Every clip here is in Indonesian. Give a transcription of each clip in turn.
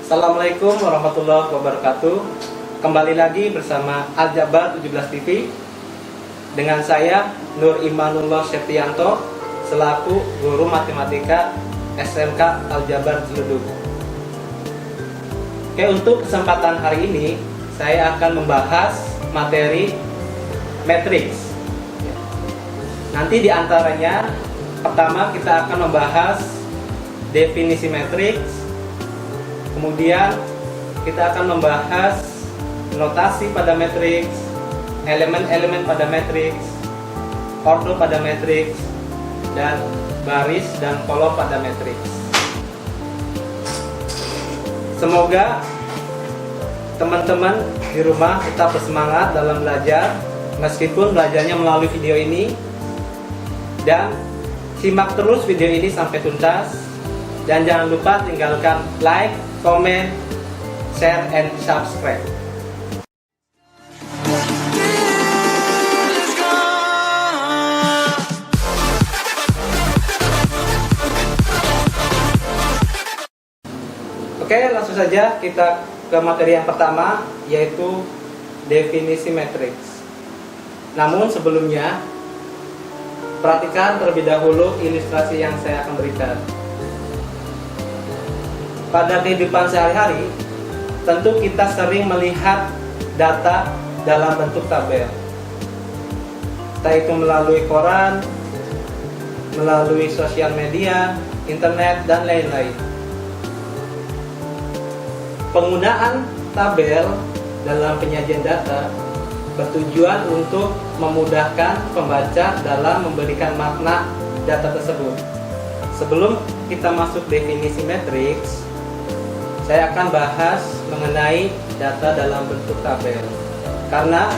Assalamualaikum warahmatullahi wabarakatuh. Kembali lagi bersama Aljabar 17 TV dengan saya Nur Imanullah Septianto selaku guru matematika SMK Aljabar Ciledug. Oke, untuk kesempatan hari ini saya akan membahas materi matriks. Nanti diantaranya pertama kita akan membahas definisi matriks. Kemudian kita akan membahas notasi pada matriks, elemen-elemen pada matriks, ordo pada matriks, dan baris dan kolom pada matriks. Semoga teman-teman di rumah tetap bersemangat dalam belajar meskipun belajarnya melalui video ini, dan simak terus video ini sampai tuntas, dan jangan lupa tinggalkan like, comment, share, and subscribe. Oke, langsung saja kita ke materi yang pertama, yaitu definisi matriks. Namun sebelumnya, perhatikan terlebih dahulu ilustrasi yang saya akan berikan. Pada kehidupan sehari-hari, tentu kita sering melihat data dalam bentuk tabel. Entah itu melalui koran, melalui sosial media, internet, dan lain-lain. Penggunaan tabel dalam penyajian data bertujuan untuk memudahkan pembaca dalam memberikan makna data tersebut. Sebelum kita masuk definisi matriks, saya akan bahas mengenai data dalam bentuk tabel, karena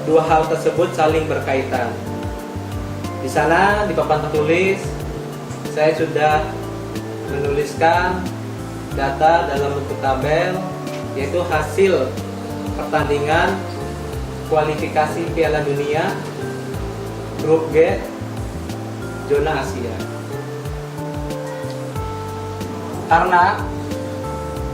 dua hal tersebut saling berkaitan. Di sana di papan tertulis saya sudah menuliskan data dalam bentuk tabel, yaitu hasil pertandingan kualifikasi Piala Dunia Grup G zona Asia. Karena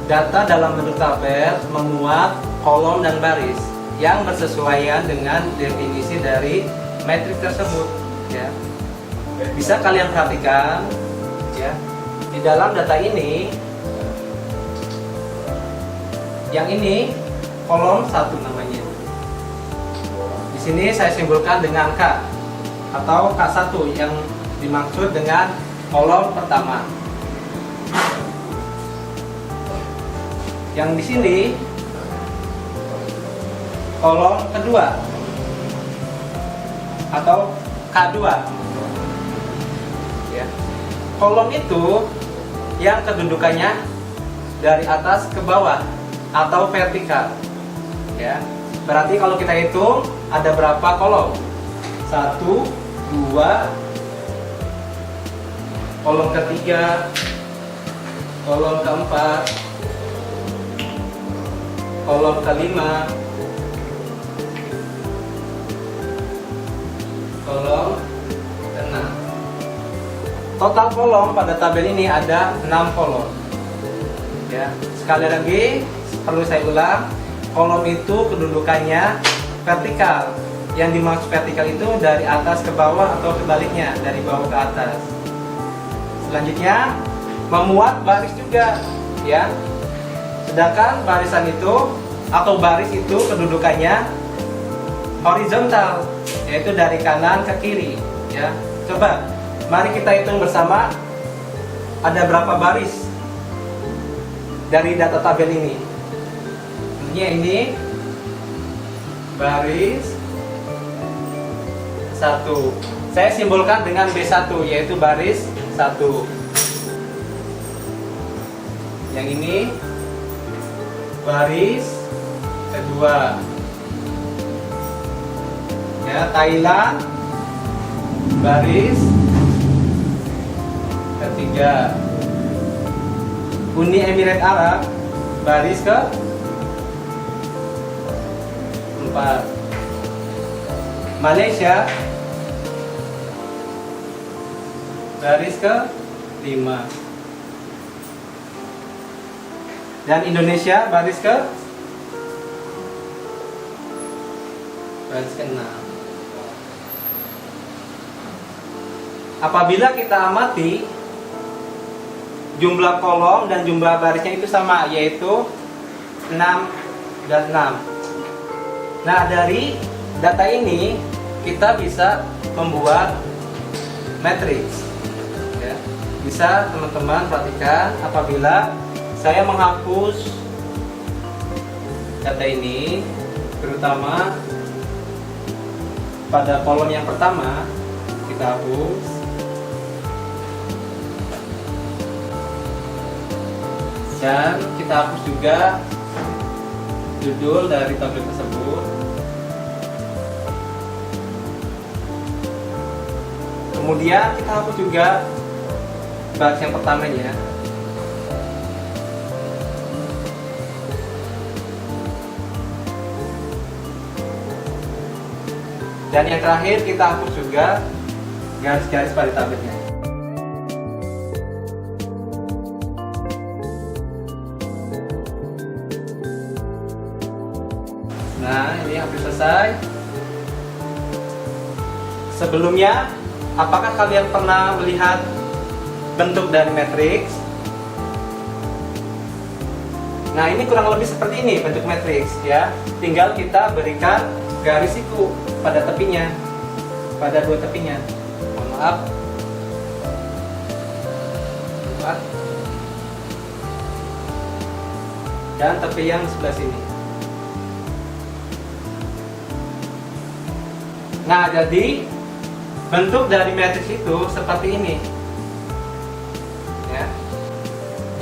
data dalam bentuk tabel memuat kolom dan baris yang bersesuaian dengan definisi dari matriks tersebut, ya. Bisa kalian perhatikan, ya, di dalam data ini, yang ini kolom 1 namanya. Di sini saya simbolkan dengan K atau K1 yang dimaksud dengan kolom pertama. Yang di sini kolom kedua atau K2. Ya. Kolom itu yang kedudukannya dari atas ke bawah atau vertikal. Ya. Berarti kalau kita hitung ada berapa kolom? 1, 2, kolom ketiga, kolom keempat, kolom kelima, kolom keenam. Total kolom pada tabel ini ada 6 kolom. Ya, sekali lagi perlu saya ulang, kolom itu kedudukannya vertikal. Yang dimaksud vertikal itu dari atas ke bawah atau sebaliknya, dari bawah ke atas. Selanjutnya memuat baris juga, ya. Sedangkan barisan itu atau baris itu kedudukannya horizontal, yaitu dari kanan ke kiri, ya. Coba mari kita hitung bersama ada berapa baris dari data tabel ini. Ini baris 1. Saya simbolkan dengan B1, yaitu baris 1. Yang ini baris kedua, ya. Thailand baris ketiga. Uni Emirat Arab baris ke 4. Malaysia baris ke 5. Dan Indonesia baris ke baris ke-6. Apabila kita amati jumlah kolom dan jumlah barisnya itu sama, yaitu 6 dan 6. Nah, dari data ini kita bisa membuat matriks. Ya. Bisa teman-teman perhatikan apabila saya menghapus data ini, terutama pada kolom yang pertama, kita hapus. Dan kita hapus juga judul dari tabel tersebut. Kemudian kita hapus juga baris yang pertamanya. Dan yang terakhir kita hapus juga garis-garis pada tabelnya. Nah, ini hampir selesai. Sebelumnya, apakah kalian pernah melihat bentuk dari matriks? Nah, ini kurang lebih seperti ini bentuk matriks ya. Tinggal kita berikan garis siku pada tepinya, pada dua tepinya. Mohon maaf. Dan tepi yang sebelah sini. Nah, jadi bentuk dari matriks itu seperti ini. Ya.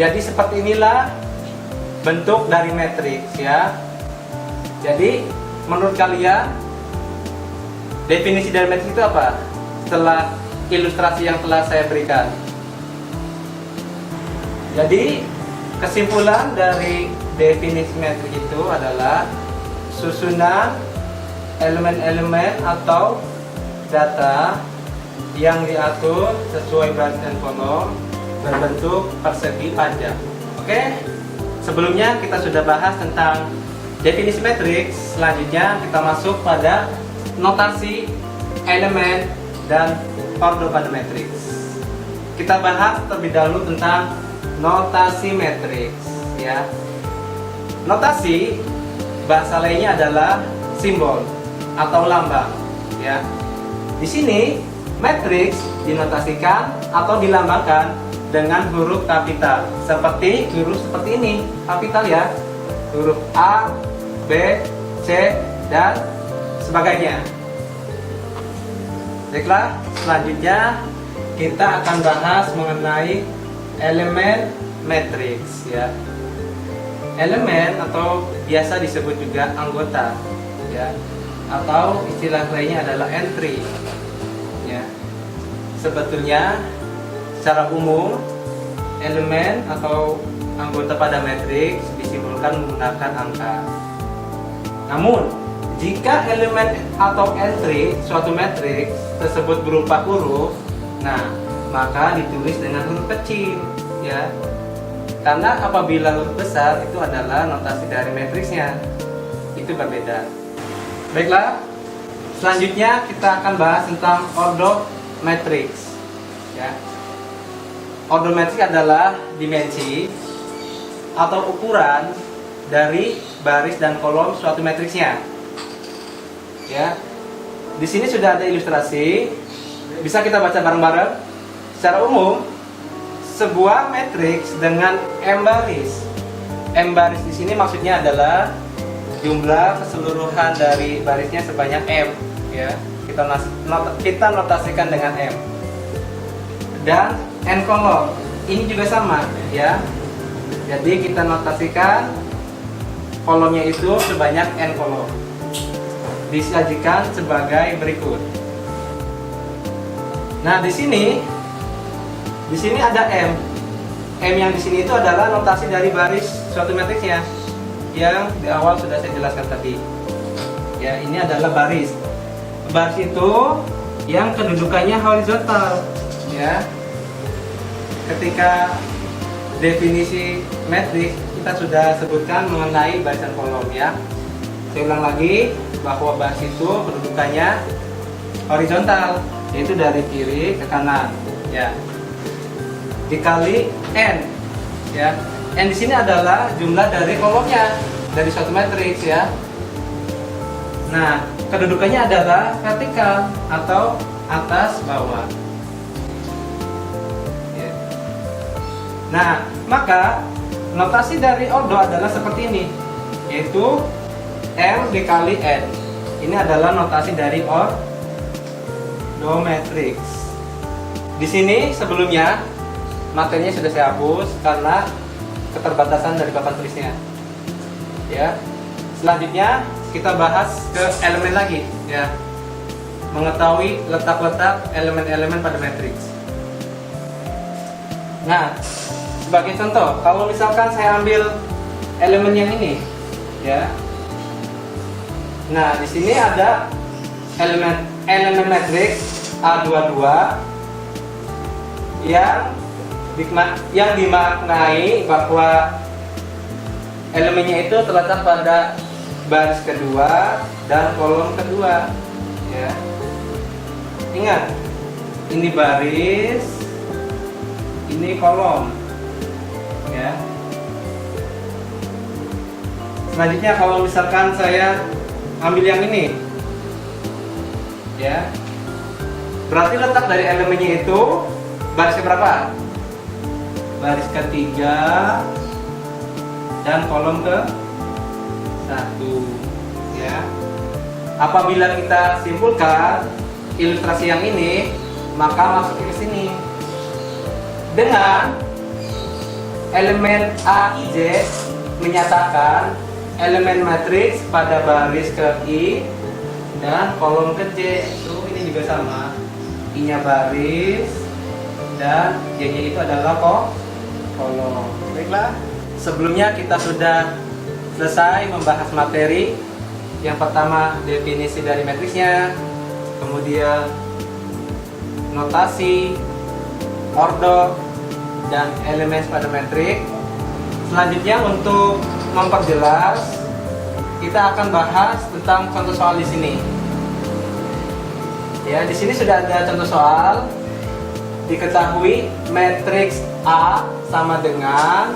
Jadi seperti inilah bentuk dari matriks ya. Jadi menurut kalian definisi dari matriks itu apa? Setelah ilustrasi yang telah saya berikan. Jadi kesimpulan dari definisi matriks itu adalah susunan elemen-elemen atau data yang diatur sesuai baris dan kolom berbentuk persegi panjang. Oke, sebelumnya kita sudah bahas tentang definisi matriks. Selanjutnya kita masuk pada notasi elemen dan ordo pada matriks. Kita bahas terlebih dahulu tentang notasi matriks ya. Notasi bahasa lainnya adalah simbol atau lambang ya. Di sini matriks dinotasikan atau dilambangkan dengan huruf kapital seperti huruf seperti ini, kapital ya. Huruf A, B, C dan sebagainya. Baiklah, selanjutnya kita akan bahas mengenai elemen matriks ya. Elemen atau biasa disebut juga anggota ya, atau istilah lainnya adalah entry ya. Sebetulnya secara umum elemen atau anggota pada matriks disimbolkan menggunakan angka. Namun jika elemen atau entry suatu matriks tersebut berupa huruf, nah maka ditulis dengan huruf kecil ya. Karena apabila huruf besar itu adalah notasi dari matriksnya, itu berbeda. Baiklah, selanjutnya kita akan bahas tentang ordo matriks ya. Ordo matriks adalah dimensi atau ukuran dari baris dan kolom suatu matriksnya ya. Di sini sudah ada ilustrasi, bisa kita baca bareng-bareng. Secara umum, sebuah matriks dengan m baris. M baris di sini maksudnya adalah jumlah keseluruhan dari barisnya sebanyak m ya. Kita notasikan dengan m. Dan n kolom ini juga sama ya. Jadi kita notasikan kolomnya itu sebanyak n kolom. Disajikan sebagai berikut. Nah, di sini ada M. M yang di sini itu adalah notasi dari baris suatu matriksnya yang di awal sudah saya jelaskan tadi. Ya, ini adalah baris. Baris itu yang kedudukannya horizontal. Ya. Ketika definisi matriks kita sudah sebutkan mengenai barisan kolom ya. Saya ulang lagi bahwa baris itu kedudukannya horizontal, yaitu dari kiri ke kanan ya. Dikali n ya. N di sini adalah jumlah dari kolomnya dari suatu matriks ya. Nah, kedudukannya adalah vertikal atau atas bawah. Ya. Nah, maka notasi dari ordo adalah seperti ini, yaitu L dikali N. Ini adalah notasi dari ordo matrix. Di sini sebelumnya materinya sudah saya hapus karena keterbatasan dari papan tulisnya. Ya. Selanjutnya kita bahas ke elemen lagi, ya. Mengetahui letak-letak elemen-elemen pada matriks. Nah, sebagai contoh, kalau misalkan saya ambil elemen yang ini, ya. Nah, di sini ada elemen matriks A22 yang dimaknai bahwa elemennya itu terletak pada baris kedua dan kolom kedua. Ya. Ingat, ini baris, ini kolom. Ya. Selanjutnya kalau misalkan saya ambil yang ini, ya, berarti letak dari elemennya itu baris berapa? Baris ketiga dan kolom ke 1 ya. Apabila kita simpulkan ilustrasi yang ini, maka masuk ke sini dengan elemen A, I, J menyatakan elemen matriks pada baris ke I dan kolom ke J. Itu ini juga sama, I-nya baris dan J-nya itu adalah kolom. Baiklah, sebelumnya kita sudah selesai membahas materi. Yang pertama definisi dari matriksnya, kemudian notasi, ordo, dan elemen pada matriks. Selanjutnya untuk memperjelas, kita akan bahas tentang contoh soal di sini. Ya, di sini sudah ada contoh soal. Diketahui matriks A sama dengan,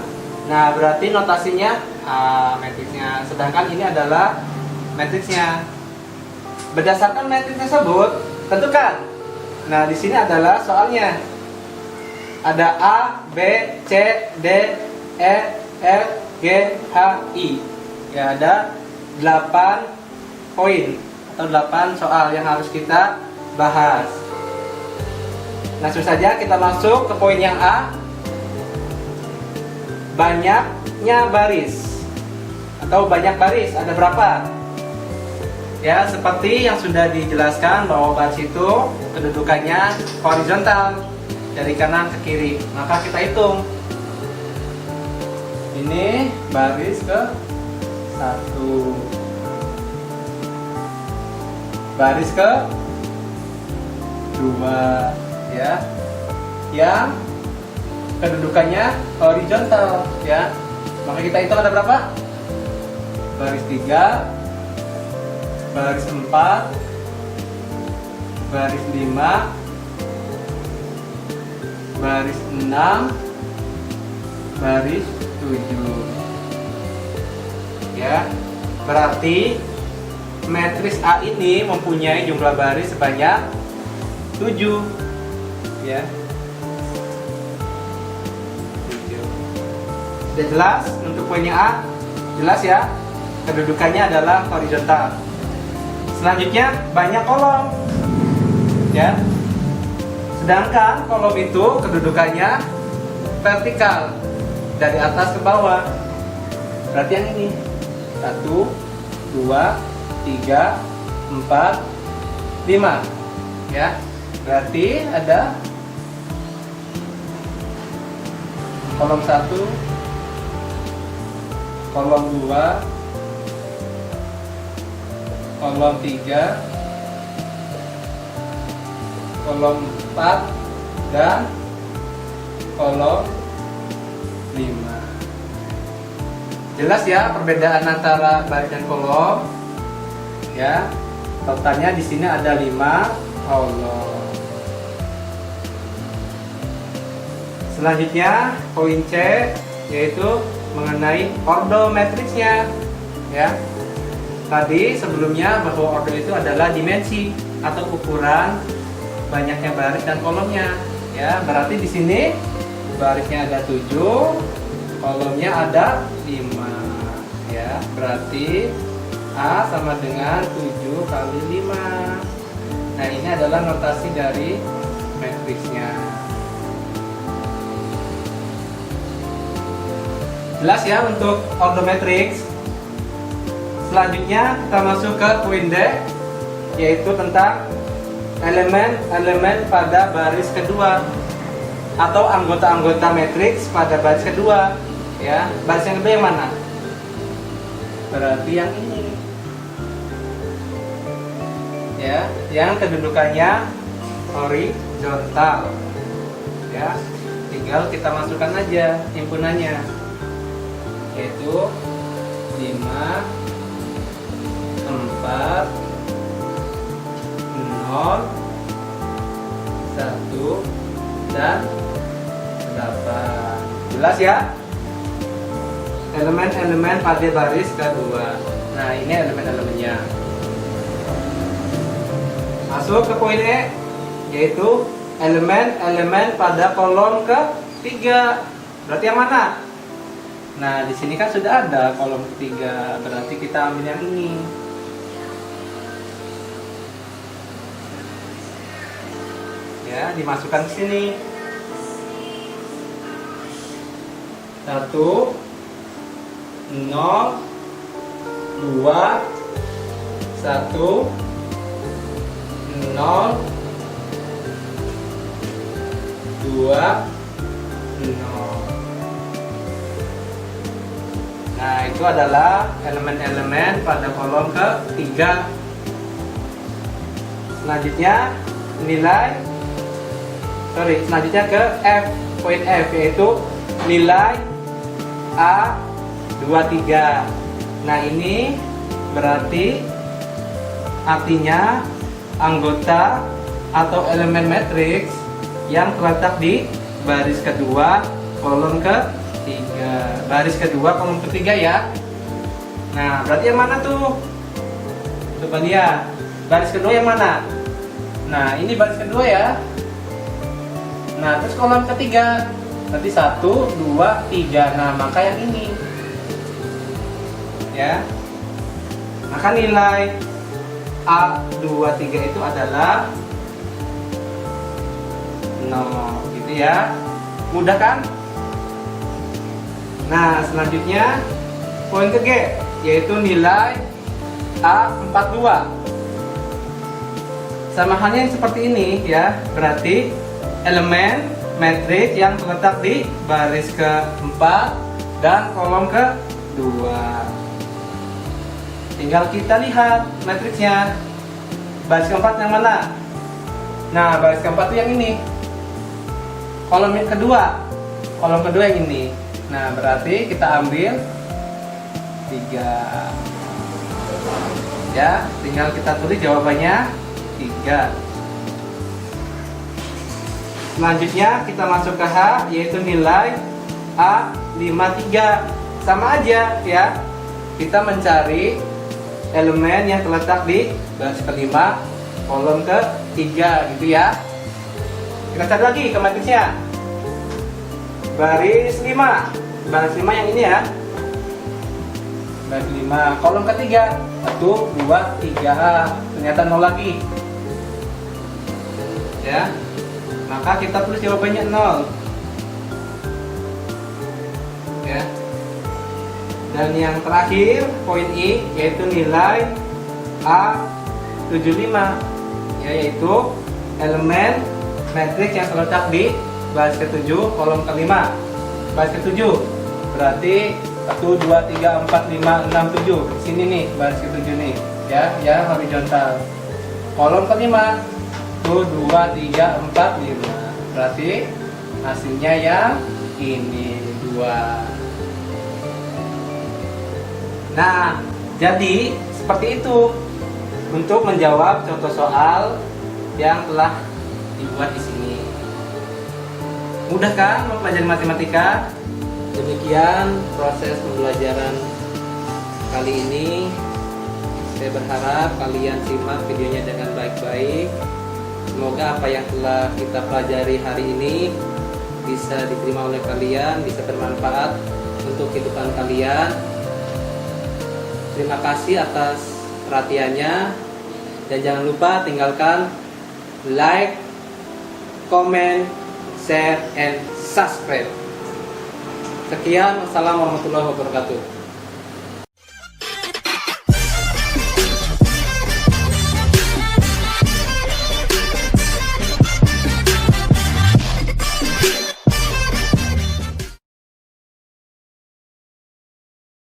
nah berarti notasinya A matriksnya, sedangkan ini adalah matriksnya. Berdasarkan matriks tersebut, tentukan. Nah, di sini adalah soalnya. Ada A, B, C, D, E, F, G, H, I. Ya, ada 8 poin atau 8 soal yang harus kita bahas. Langsung saja kita masuk ke poin yang A. Banyaknya baris atau banyak baris, ada berapa? Ya, seperti yang sudah dijelaskan bahwa baris itu kedudukannya horizontal dari kanan ke kiri. Maka kita hitung. Ini baris ke 1, baris ke 2, ya, yang kedudukannya horizontal, ya. Maka kita hitung ada berapa? Baris 3, baris 4, baris 5, baris 6, baris 7. Ya, berarti matriks A ini mempunyai jumlah baris sebanyak 7. Ya. 7. Sudah jelas untuk poinnya A? Jelas ya? Kedudukannya adalah horizontal. Selanjutnya banyak kolom. Ya. Sedangkan kolom itu kedudukannya vertikal dari atas ke bawah. Berarti yang ini 1, 2, 3, 4, 5. Ya. Berarti ada kolom 1, kolom 2, kolom 3, kolom 4, dan kolom 5. Jelas ya perbedaan antara baris dan kolom. Ya, totalnya di sini ada 5 kolom. Selanjutnya poin C yaitu mengenai ordo matriksnya. Ya, tadi sebelumnya bahwa ordo itu adalah dimensi atau ukuran banyaknya baris dan kolomnya. Ya, berarti di sini barisnya ada 7, kolomnya ada 5. Ya, berarti A sama dengan 7 kali 5. Nah, ini adalah notasi dari matriksnya. Jelas ya untuk ordo matriks. Selanjutnya kita masuk ke poin D, yaitu tentang elemen-elemen pada baris kedua atau anggota-anggota matriks pada baris kedua. Ya, baris yang kedua yang mana? Berarti yang ini. Ya, yang kedudukannya horizontal. Ya, tinggal kita masukkan aja himpunannya, yaitu 5, 4, 0, 1, dan 8. Jelas ya? Elemen-elemen pada baris kedua. Nah, ini elemen-elemennya. Masuk ke poin E, yaitu elemen-elemen pada kolom ketiga. Berarti yang mana? Nah, di sini kan sudah ada kolom ketiga, berarti kita ambil yang ini. Ya, dimasukkan ke sini. 1, 0, 2, 1, 0, 2, 0. Nah, itu adalah elemen-elemen pada kolom ketiga. Selanjutnya selanjutnya ke F, poin F, yaitu nilai A23. Nah, ini berarti artinya anggota atau elemen matriks yang terletak di baris kedua kolom ketiga. Baris kedua kolom ketiga ya. Nah, berarti yang mana tuh? Coba lihat. Baris kedua yang mana? Nah, ini baris kedua ya. Nah, terus kolom ketiga. Berarti 1, 2, 3. Nah, maka yang ini. Ya. Maka nilai A23 itu adalah 0, gitu ya. Mudah kan? Nah, selanjutnya poin ke G, yaitu nilai A42. Sama halnya seperti ini ya. Berarti elemen matriks yang terletak di baris keempat dan kolom kedua. Tinggal kita lihat matriksnya. Baris keempat yang mana? Nah, baris keempat itu yang ini. Kolom yang kedua. Kolom kedua yang ini. Nah, berarti kita ambil 3. Ya, tinggal kita tulis jawabannya 3. Selanjutnya kita masuk ke H, yaitu nilai A53. Sama aja ya. Kita mencari elemen yang terletak di baris kelima kolom ketiga, gitu ya. Kita cari lagi ke matriksnya. Baris 5. Baris 5 yang ini ya. Baris 5 kolom ketiga 1, 2, 3A. Ternyata 0 lagi. Ya. Maka kita tulis jawabannya 0. Ya. Dan yang terakhir poin I, yaitu nilai A75, yaitu elemen matriks yang terletak di baris ke-7 kolom ke-5. Baris ke-7 berarti 1, 2, 3, 4, 5, 6, 7. Sini nih baris ke-7 nih ya, horizontal. Kolom ke-5 1, 2, 3, 4, 5. Berarti hasilnya yang ini 2. Nah, jadi seperti itu untuk menjawab contoh soal yang telah dibuat di sini. Mudah kan mempelajari matematika? Demikian proses pembelajaran kali ini. Saya berharap kalian simak videonya dengan baik-baik. Semoga apa yang telah kita pelajari hari ini bisa diterima oleh kalian, bisa bermanfaat untuk kehidupan kalian. Terima kasih atas perhatiannya, dan jangan lupa tinggalkan like, comment, share, and subscribe. Sekian, wassalamualaikum warahmatullahi wabarakatuh.